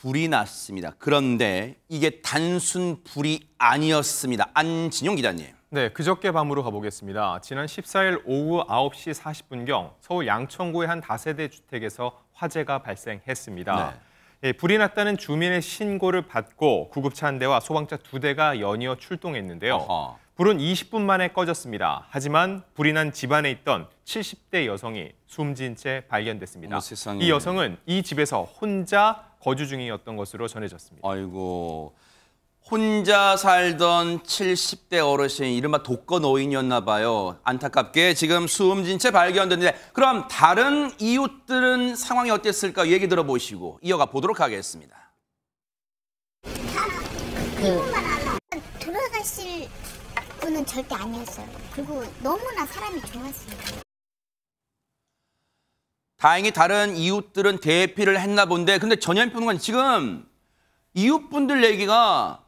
불이 났습니다. 그런데 이게 단순 불이 아니었습니다. 안진용 기자님. 네, 그저께 밤으로 가보겠습니다. 지난 14일 오후 9시 40분경 서울 양천구의 한 다세대 주택에서 화재가 발생했습니다. 네. 불이 났다는 주민의 신고를 받고 구급차 한 대와 소방차 2대가 연이어 출동했는데요. 어허. 불은 20분 만에 꺼졌습니다. 하지만 불이 난 집안에 있던 70대 여성이 숨진 채 발견됐습니다. 이 여성은 이 집에서 혼자 거주 중이었던 것으로 전해졌습니다. 아이고, 혼자 살던 70대 어르신, 이른바 독거노인이었나 봐요. 안타깝게 지금 숨진 채 발견됐는데, 그럼 다른 이웃들은 상황이 어땠을까 얘기 들어보시고 이어가 보도록 하겠습니다. 돌아가실 분은 절대 아니었어요. 그리고 너무나 사람이 좋았어요. 다행히 다른 이웃들은 대피를 했나 본데, 근데 전현희 평론가님, 지금 이웃분들 얘기가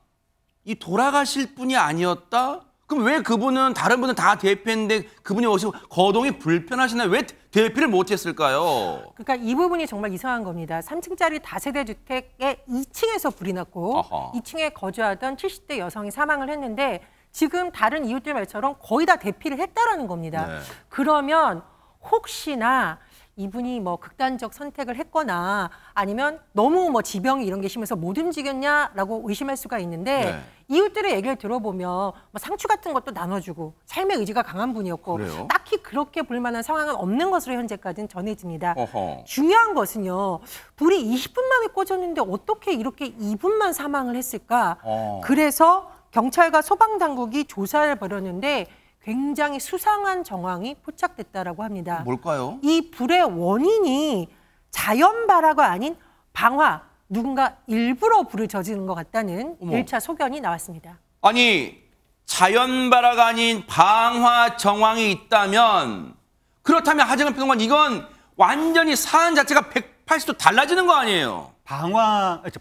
이 돌아가실 분이 아니었다? 그럼 왜 그분은, 다른 분은 다 대피했는데 그분이 오시고 거동이 불편하시나요? 왜 대피를 못했을까요? 그러니까 이 부분이 정말 이상한 겁니다. 3층짜리 다세대 주택의 2층에서 불이 났고 어허. 2층에 거주하던 70대 여성이 사망을 했는데 지금 다른 이웃들 말처럼 거의 다 대피를 했다라는 겁니다. 네. 그러면 혹시나 이분이 뭐 극단적 선택을 했거나 아니면 너무 뭐 지병이 이런 게 심해서 못 움직였냐라고 의심할 수가 있는데 네. 이웃들의 얘기를 들어보면 뭐 상추 같은 것도 나눠주고 삶의 의지가 강한 분이었고 그래요? 딱히 그렇게 볼만한 상황은 없는 것으로 현재까지는 전해집니다. 어허. 중요한 것은요. 불이 20분 만에 꺼졌는데 어떻게 이렇게 2분만 사망을 했을까? 그래서 경찰과 소방당국이 조사를 벌였는데 굉장히 수상한 정황이 포착됐다라고 합니다. 뭘까요? 이 불의 원인이 자연발화가 아닌 방화, 누군가 일부러 불을 저지른 것 같다는 1차 소견이 나왔습니다. 아니, 자연발화가 아닌 방화 정황이 있다면 그렇다면 하정은 평론가 이건 완전히 사안 자체가 180도 달라지는 거 아니에요?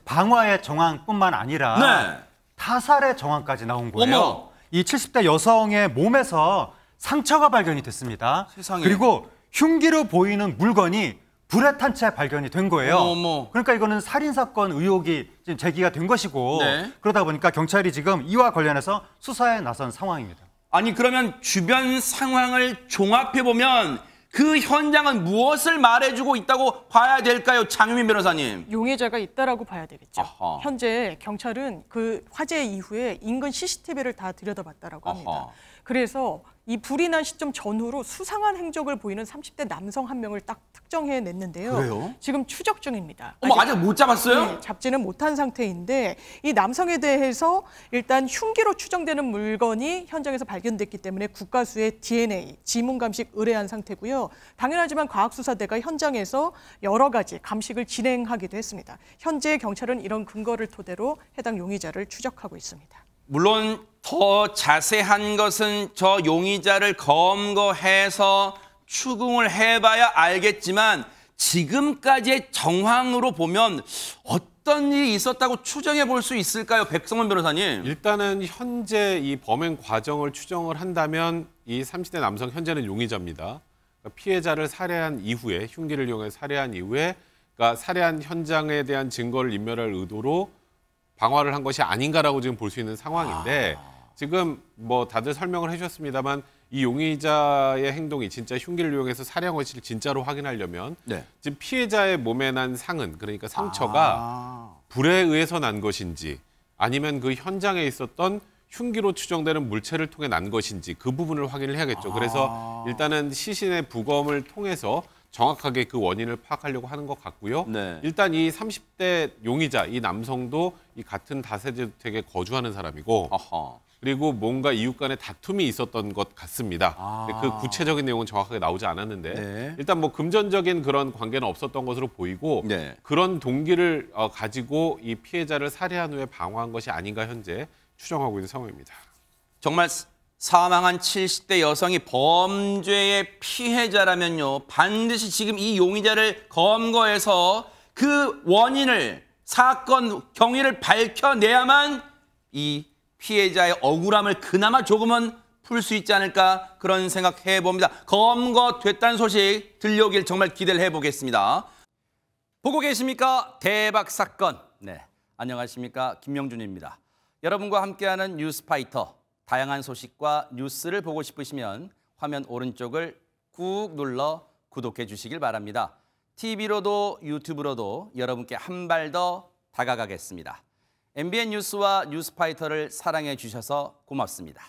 방화의 정황뿐만 아니라 네. 타살의 정황까지 나온 거예요. 어머. 이 70대 여성의 몸에서 상처가 발견이 됐습니다. 세상에. 그리고 흉기로 보이는 물건이 불에 탄 채 발견이 된 거예요. 어머. 그러니까 이거는 살인사건 의혹이 지금 제기가 된 것이고 네. 그러다 보니까 경찰이 지금 이와 관련해서 수사에 나선 상황입니다. 아니 그러면 주변 상황을 종합해보면 그 현장은 무엇을 말해주고 있다고 봐야 될까요? 장유민 변호사님. 용의자가 있다라고 봐야 되겠죠. 아하. 현재 경찰은 그 화재 이후에 인근 CCTV를 다 들여다봤다라고 합니다. 아하. 그래서 이 불이 난 시점 전후로 수상한 행적을 보이는 30대 남성 한 명을 딱 특정해냈는데요. 그래요? 지금 추적 중입니다. 아직 못 잡았어요? 네, 잡지는 못한 상태인데 이 남성에 대해서 일단 흉기로 추정되는 물건이 현장에서 발견됐기 때문에 국가수의 DNA, 지문 감식 의뢰한 상태고요. 당연하지만 과학수사대가 현장에서 여러 가지 감식을 진행하기도 했습니다. 현재 경찰은 이런 근거를 토대로 해당 용의자를 추적하고 있습니다. 물론 더 자세한 것은 저 용의자를 검거해서 추궁을 해봐야 알겠지만 지금까지의 정황으로 보면 어떤 일이 있었다고 추정해 볼 수 있을까요? 백성원 변호사님. 일단은 현재 이 범행 과정을 추정을 한다면 이 30대 남성 현재는 용의자입니다. 그러니까 피해자를 살해한 이후에 흉기를 이용해 살해한 이후에 그러니까 살해한 현장에 대한 증거를 인멸할 의도로 방화를 한 것이 아닌가라고 지금 볼 수 있는 상황인데 지금 뭐 다들 설명을 해주셨습니다만 이 용의자의 행동이 진짜 흉기를 이용해서 살해한 것을 진짜로 확인하려면 네. 지금 피해자의 몸에 난 상흔 그러니까 상처가 불에 의해서 난 것인지 아니면 그 현장에 있었던 흉기로 추정되는 물체를 통해 난 것인지 그 부분을 확인을 해야겠죠. 그래서 일단은 시신의 부검을 통해서 정확하게 그 원인을 파악하려고 하는 것 같고요. 네. 일단 이 30대 용의자, 이 남성도 이 같은 다세대 주택에 거주하는 사람이고 아하. 그리고 뭔가 이웃 간의 다툼이 있었던 것 같습니다. 그 구체적인 내용은 정확하게 나오지 않았는데 네. 일단 뭐 금전적인 그런 관계는 없었던 것으로 보이고 네. 그런 동기를 가지고 이 피해자를 살해한 후에 방화한 것이 아닌가 현재 추정하고 있는 상황입니다. 정말 사망한 70대 여성이 범죄의 피해자라면요. 반드시 지금 이 용의자를 검거해서 그 원인을, 사건 경위를 밝혀내야만 이 피해자의 억울함을 그나마 조금은 풀 수 있지 않을까 그런 생각해 봅니다. 검거됐다는 소식 들려오길 정말 기대를 해보겠습니다. 보고 계십니까? 대박 사건. 네, 안녕하십니까, 김명준입니다. 여러분과 함께하는 뉴스파이터. 다양한 소식과 뉴스를 보고 싶으시면 화면 오른쪽을 꾹 눌러 구독해 주시길 바랍니다. TV로도 유튜브로도 여러분께 한 발 더 다가가겠습니다. MBN 뉴스와 뉴스파이터를 사랑해 주셔서 고맙습니다.